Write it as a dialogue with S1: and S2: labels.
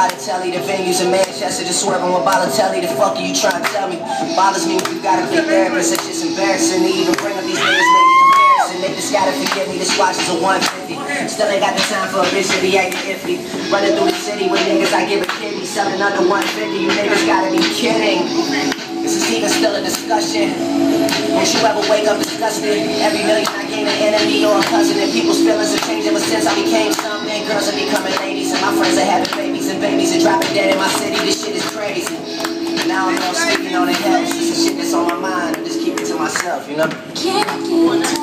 S1: Balotelli. The venues in Manchester just swerving with Balotelli. The fuck are you trying to tell me? Bothers me when you gotta be therapist. It's just embarrassing to even bring up these niggas making comparison. They just gotta forgive me. This watch is a 150. Still ain't got the time for a bitch to be acting iffy. Running through the city with niggas I give a kidney. Selling under 150. You niggas gotta be kidding. This is even still a discussion. Won't you ever wake up disgusted? Every million I gain an enemy or a cousin. And people's feelings have changed ever since I became something. Girls are becoming ladies, and my friends are having babies, and babies are dropping dead in my city. This shit is crazy. Now I'm speaking on the heads. This is shit that's on my mind. I just keep it to myself, you know?